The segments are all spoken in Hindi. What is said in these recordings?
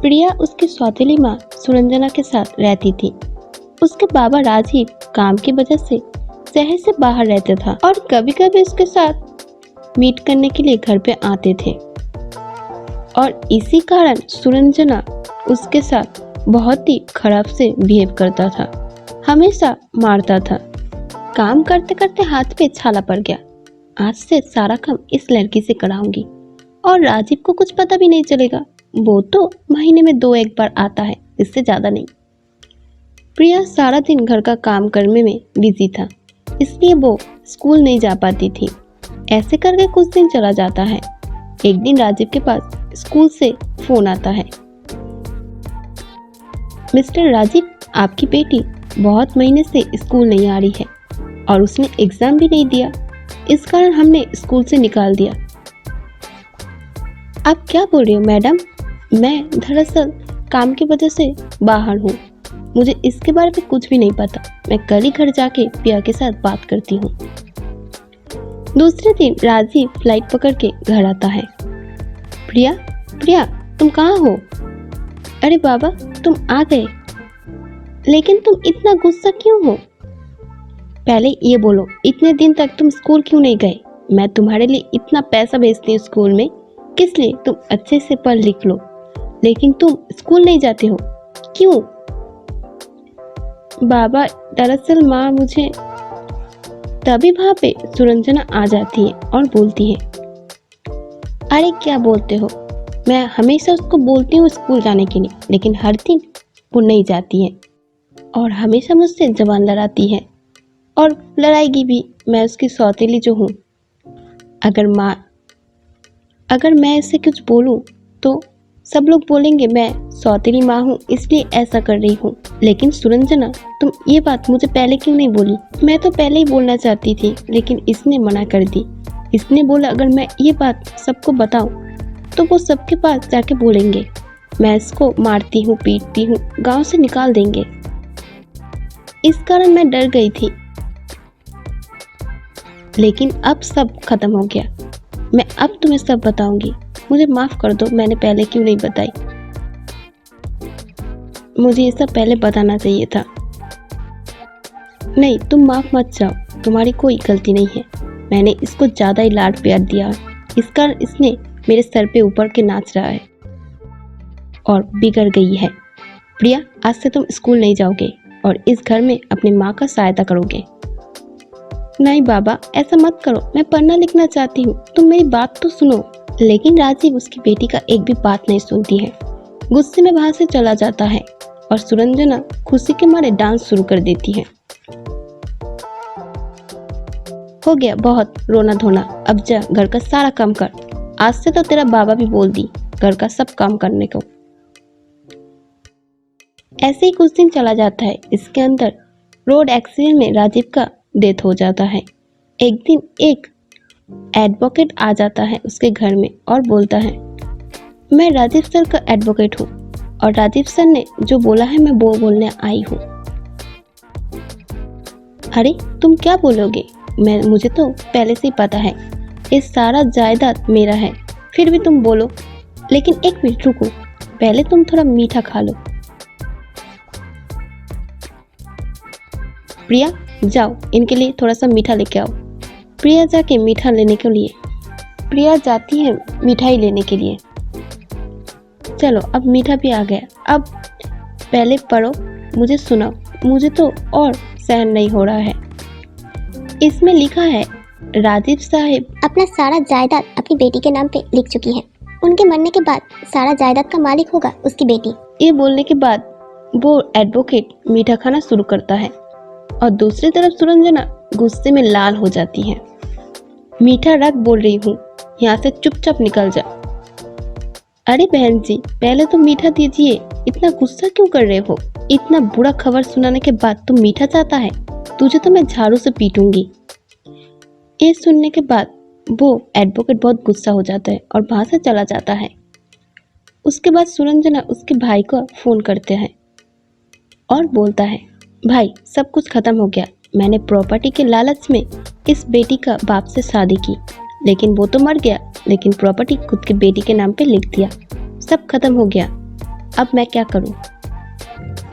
प्रिया उसकी सौतेली माँ सुरंजना के साथ रहती थी। उसके बाबा राजीव काम की वजह से शहर से बाहर रहते था और कभी कभी उसके साथ मीट करने के लिए घर पे आते थे और इसी कारण सुरंजना उसके साथ बहुत ही खराब से बिहेव करता था, हमेशा मारता था। काम करते करते हाथ पे छाला पड़ गया। आज से सारा काम इस लड़की से कराऊंगी और राजीव को कुछ पता भी नहीं चलेगा। वो तो महीने में 2-1 बार आता है, इससे ज्यादा नहीं। प्रिया सारा दिन घर का काम करने में बिजी था, इसलिए वो स्कूल नहीं जा पाती थी। ऐसे करके कुछ दिन चला जाता है। एक दिन राजीव के पास स्कूल से फोन आता है। मिस्टर राजीव, आपकी बेटी बहुत महीने से स्कूल नहीं आ रही है और उसने एग्जाम भी नहीं दिया, इस कारण हमने स्कूल से निकाल दिया। आप क्या बोल रही हो मैडम? मैं दरअसल काम की वजह से बाहर हूँ, मुझे इसके बारे में कुछ भी नहीं पता। मैं कल ही घर जाके प्रिया के साथ बात करती हूँ। दूसरे दिन राजीव फ्लाइट पकड़ के घर आता है। प्रिया, प्रिया तुम कहाँ हो? अरे बाबा तुम आ गए, लेकिन तुम इतना गुस्सा क्यों हो? पहले ये बोलो, इतने दिन तक तुम स्कूल क्यों नहीं गए? मैं तुम्हारे लिए इतना पैसा भेजती हूँ स्कूल में, किस लिए? तुम अच्छे से पढ़ लिख लो, लेकिन तुम स्कूल नहीं जाते हो, क्यों? बाबा दरअसल माँ मुझे। तभी वहाँ पे सुरंजना आ जाती है और बोलती है, अरे क्या बोलते हो? मैं हमेशा उसको बोलती हूँ स्कूल जाने के लिए, लेकिन हर दिन वो नहीं जाती है और हमेशा मुझसे जबान लड़ाती है और लड़ाएगी भी। मैं उसकी सौतेली जो हूँ, अगर मैं इसे कुछ बोलूँ तो सब लोग बोलेंगे मैं सौतेली माँ हूँ इसलिए ऐसा कर रही हूँ। लेकिन सुरंजना तुम ये बात मुझे पहले क्यों नहीं बोली? मैं तो पहले ही बोलना चाहती थी, लेकिन इसने मना कर दी। इसने बोला अगर मैं ये बात सबको बताऊं तो वो सबके पास जाके बोलेंगे मैं इसको मारती हूँ, पीटती हूँ, गांव से निकाल देंगे। इस कारण मैं डर गई थी, लेकिन अब सब खत्म हो गया। मैं अब तुम्हें सब बताऊंगी। मुझे माफ कर दो, मैंने पहले क्यों नहीं बताई? मुझे ये सब पहले बताना चाहिए था। नहीं, तुम माफ मत जाओ, तुम्हारी कोई गलती नहीं है। मैंने इसको ज्यादा ही लाड प्यार दिया, इस कारण इसने मेरे सर पे ऊपर के नाच रहा है और बिगड़ गई है। प्रिया, आज से तुम स्कूल नहीं जाओगे और इस घर में अपनी माँ का सहायता करोगे। नहीं बाबा, ऐसा मत करो, मैं पढ़ना लिखना चाहती हूँ, तुम मेरी बात तो सुनो। लेकिन राजीव उसकी बेटी का एक भी बात नहीं सुनती है। गुस्से में वहां से चला जाता है और सुरंजना खुशी के मारे डांस शुरू कर देती है। हो गया बहुत रोना धोना, अब जा घर का सारा काम कर। आज से तो तेरा बाबा भी बोल दी घर का सब काम करने को। ऐसे ही कुछ दिन चला जाता है। इसके अंदर रोड एक्सीडेंट में राजीव का डेथ हो जाता है। एक दिन एक एडवोकेट आ जाता है उसके घर में और बोलता है, मैं राजीव सर का एडवोकेट हूँ और राजीव सर ने जो बोला है मैं वो बोलने आई हूँ। अरे तुम क्या बोलोगे? मुझे तो पहले से ही पता है, ये सारा जायदाद मेरा है, फिर भी तुम बोलो। लेकिन एक मिनट रुको, पहले तुम थोड़ा मीठा खा लो। प्रिया जाओ, इनके लिए थोड़ा सा मीठा लेके आओ। प्रिया जाके मीठा लेने के लिए प्रिया जाती है मिठाई लेने के लिए। चलो अब मीठा भी आ गया, अब पहले पढ़ो, मुझे सुनाओ, मुझे तो और सहन नहीं हो रहा है। इसमें लिखा है राजीव साहब अपना सारा जायदाद अपनी बेटी के नाम पे लिख चुकी है। उनके मरने के बाद सारा जायदाद का मालिक होगा उसकी बेटी। ये बोलने के बाद वो एडवोकेट मीठा खाना शुरू करता है और दूसरी तरफ सुरंजना गुस्से में लाल हो जाती है। मीठा रख बोल रही हूँ, यहाँ से चुपचाप निकल जा। अरे बहन जी, पहले तो मीठा दीजिए, इतना गुस्सा क्यों कर रहे हो? इतना बुरा खबर सुनाने के बाद तुम मीठा चाहता है? तुझे तो मैं झाड़ू से पीटूंगी। ये सुनने के बाद वो एडवोकेट बहुत गुस्सा हो जाता है और वहां से चला जाता है। उसके बाद सुरंजना उसके भाई को फोन करते हैं और बोलता है, भाई सब कुछ खत्म हो गया। मैंने प्रॉपर्टी के लालच में इस बेटी का बाप से शादी की, लेकिन वो तो मर गया, लेकिन प्रॉपर्टी खुद के बेटी के नाम पे लिख दिया। सब खत्म हो गया। अब मैं क्या करूं?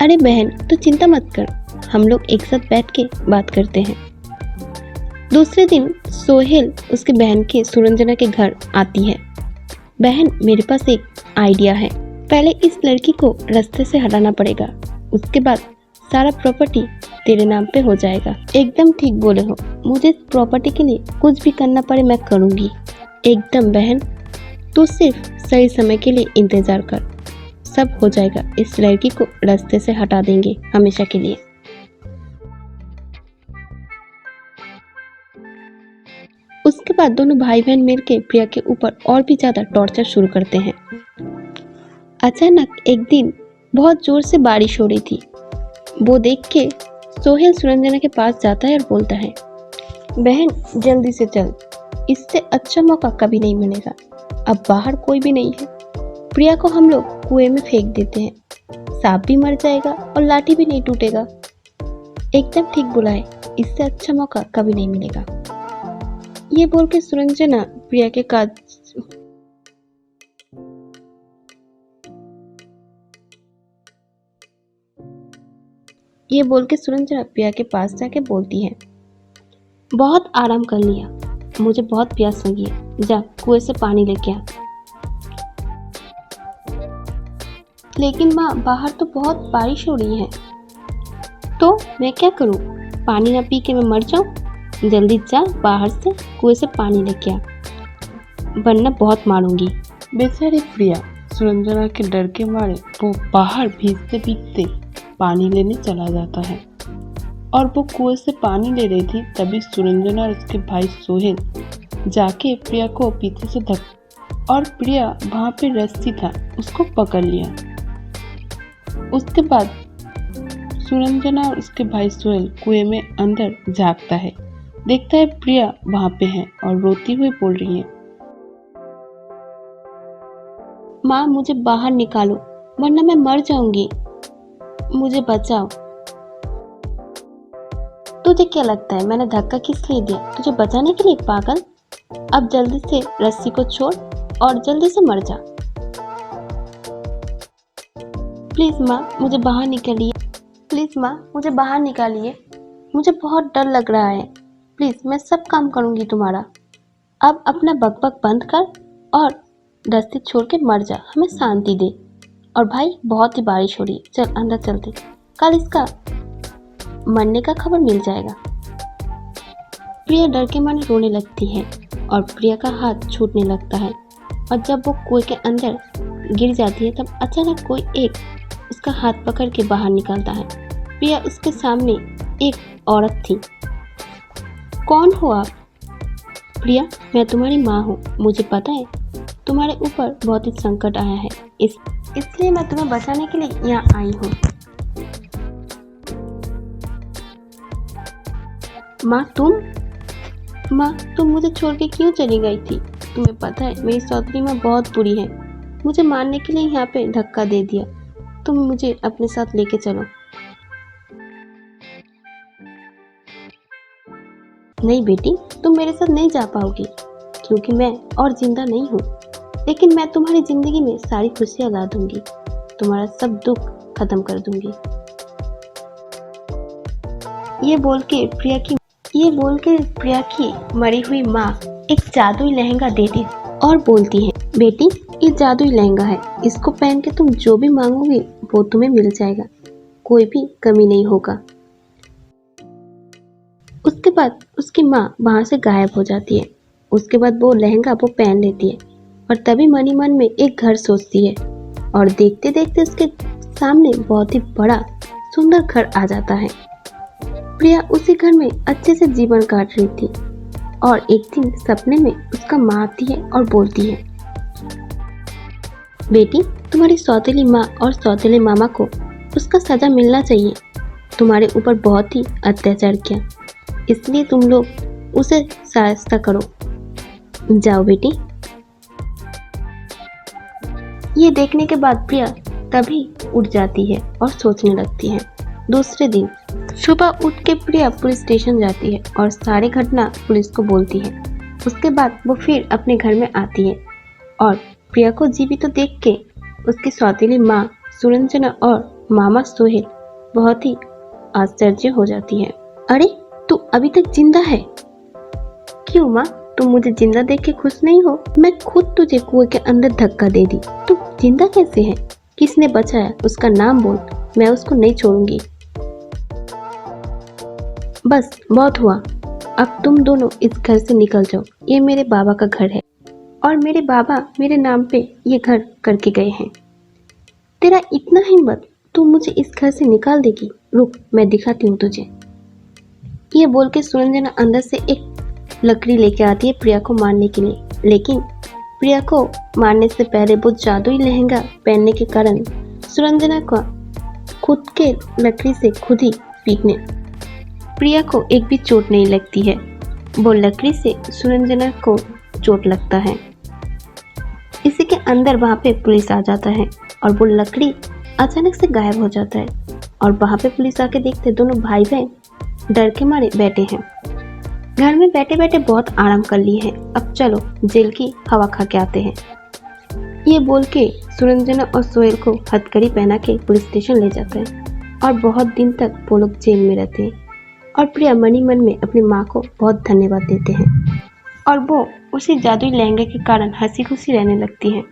अरे बहन, तो चिंता मत कर, हम लोग एक साथ बैठ के बात करते हैं। दूसरे दिन सोहेल उसके बहन के सुरंजना के घर आती है। बहन, मेरे पास एक आइडिया है। पहले इस लड़की को रास्ते से हटाना पड़ेगा, उसके बाद सारा प्रॉपर्टी तेरे नाम पे हो जाएगा। एकदम ठीक बोले हो, मुझे इस प्रॉपर्टी के लिए कुछ भी करना पड़े मैं करूँगी। एकदम बहन, तू सिर्फ सही समय के लिए इंतजार कर, सब हो जाएगा। इस लड़की को रास्ते से हटा देंगे हमेशा के लिए। उसके बाद दोनों भाई बहन मिलकर प्रिया के ऊपर और भी ज्यादा टॉर्चर शुरू करते हैं। अचानक एक दिन बहुत जोर से बारिश हो रही थी। वो देख के सोहेल सुरंजना के पास जाता है और बोलता है, बहन जल्दी से चल, इससे अच्छा मौका कभी नहीं मिलेगा। अब बाहर कोई भी नहीं है, प्रिया को हम लोग कुएं में फेंक देते हैं, सांप भी मर जाएगा और लाठी भी नहीं टूटेगा। एकदम ठीक बोला है, इससे अच्छा मौका कभी नहीं मिलेगा। ये बोल के सुरंजना प्रिया के पास जाके बोलती है, बहुत आराम कर लिया, मुझे बहुत प्यास लगी है, जा कुएं से पानी लेके आ। लेकिन माँ, बाहर तो बहुत बारिश हो रही है, तो मैं क्या करूँ? पानी ना पी के मैं मर जाऊँ? जल्दी जा, बाहर से कुएं से पानी लेके आ, वरना बहुत मारूंगी। बेचारी प्रिया सुरंजना के डर के मारे वो बाहर भीगते भीगते पानी लेने चला जाता है। और वो कुएं से पानी ले रही थी, तभी सुरंजना और उसके भाई सोहेल जाके प्रिया को पीछे से और प्रिया वहाँ पे रस्सी था, उसको पकड़ लिया। उसके बाद सुरंजना और उसके भाई सोहेल कुएं में अंदर झांकता है, देखता है प्रिया वहाँ पे है और रोती हुई बोल रही है, माँ मुझे बाहर निकालो, वरना मैं मर जाऊंगी, मुझे बचाओ। तुझे क्या लगता है मैंने धक्का किस लिए दिया? तुझे बचाने के लिए, पागल। अब जल्दी से रस्सी को छोड़ और जल्दी से मर जा। प्लीज माँ मुझे बाहर निकालिए, प्लीज माँ मुझे बाहर निकालिए, मुझे बहुत डर लग रहा है, प्लीज मैं सब काम करूंगी तुम्हारा। अब अपना बकबक बंद कर और रस्सी छोड़ के मर जा, हमें शांति दे। और भाई बहुत ही बारिश हो रही है, चल अंदर चलते, कल इसका मरने का खबर मिल जाएगा। प्रिया डर के मारे रोने लगती है और प्रिया का हाथ छूटने लगता है। और जब वो कुएं के अंदर गिर जाती है तब अचानक कोई एक उसका हाथ पकड़ के बाहर निकालता है। प्रिया उसके सामने एक औरत थी। कौन हो आप? प्रिया, मैं तुम्हारी माँ हूँ, मुझे पता है तुम्हारे ऊपर बहुत ही संकट आया है, इसलिए मैं तुम्हें बचाने के लिए यहाँ आई हूँ। माँ तुम मुझे छोड़ के क्यों चली गई थी? तुम्हें पता है मेरी सौतेली माँ बहुत बुरी है, मुझे मारने के लिए यहाँ पे धक्का दे दिया, तुम मुझे अपने साथ लेके चलो। नहीं बेटी, तुम मेरे साथ नहीं जा पाओगी, क्योंकि मैं और जिंदा नहीं हूँ, लेकिन मैं तुम्हारी जिंदगी में सारी खुशियाँ ला दूंगी, तुम्हारा सब दुख खत्म कर दूंगी। ये बोल के प्रिया की मरी हुई माँ एक जादुई लहंगा देती और बोलती है, बेटी ये जादुई लहंगा है, इसको पहन के तुम जो भी मांगोगे वो तुम्हें मिल जाएगा, कोई भी कमी नहीं होगा। उसके बाद उसकी माँ वहाँ से गायब हो जाती है। उसके बाद वो लहंगा वो पहन लेती है और तभी मन ही मन में एक घर सोचती है और देखते देखते उसके सामने बहुत ही बड़ा सुंदर घर आ जाता है। प्रिया उसी घर में अच्छे से जीवन काट रही थी और एक दिन सपने में उसका माँ आती है और बोलती है, बेटी तुम्हारी सौतेली माँ और सौतेले मामा को उसका सजा मिलना चाहिए, तुम्हारे ऊपर बहुत ही अत्याचार किया, इसलिए तुम लोग उसे शायस्ता करो, जाओ बेटी। ये देखने के बाद प्रिया तभी उठ जाती है और सोचने लगती है। दूसरे दिन सुबह उठ के प्रिया पुलिस स्टेशन जाती है और सारी घटना पुलिस को बोलती है। उसके बाद वो फिर अपने घर में आती है और प्रिया को जीवित तो देख के उसकी सौतेली माँ सुरंजना और मामा सोहेल बहुत ही आश्चर्य हो जाती है। अरे तू अभी तक जिंदा है? क्यों माँ, तुम मुझे जिंदा देख के खुश नहीं हो? मैं खुद तुझे कुएं के अंदर धक्का दे दी, तू जिंदा कैसे है? किसने बचाया? उसका नाम बोल, मैं उसको नहीं छोड़ूंगी। बस बहुत हुआ, अब तुम दोनों इस घर से निकल जाओ। ये मेरे बाबा का घर है और मेरे बाबा मेरे नाम पे ये घर करके गए हैं। तेरा इतना हिम्मत, तू मुझे इस घर से निकाल देगी? रुक, मैं दिखाती हूँ तुझे। ये बोल के सुरंजना अंदर से एक लकड़ी लेके आती है प्रिया को मारने के लिए, लेकिन प्रिया को मारने से पहले वो जादुई लहंगा पहनने के कारण सुरंजना को खुद के लकड़ी से खुद ही पीटने प्रिया को एक भी चोट नहीं लगती है। वो लकड़ी से सुरंजना को चोट लगता है। इसी के अंदर वहाँ पे पुलिस आ जाता है और वो लकड़ी अचानक से गायब हो जाता है और वहाँ पे पुलिस आके देखते दोनों भाई बहन डर के मारे बैठे हैं। घर में बैठे बैठे बहुत आराम कर लिए हैं, अब चलो जेल की हवा खा के आते हैं। ये बोल के सुरंजना और सोहेल को हथकड़ी पहना के पुलिस स्टेशन ले जाते हैं और बहुत दिन तक वो लोग जेल में रहते हैं। और प्रिया मनी मन में अपनी माँ को बहुत धन्यवाद देते हैं और वो उसी जादुई लहंगे के कारण हंसी खुशी रहने लगती हैं।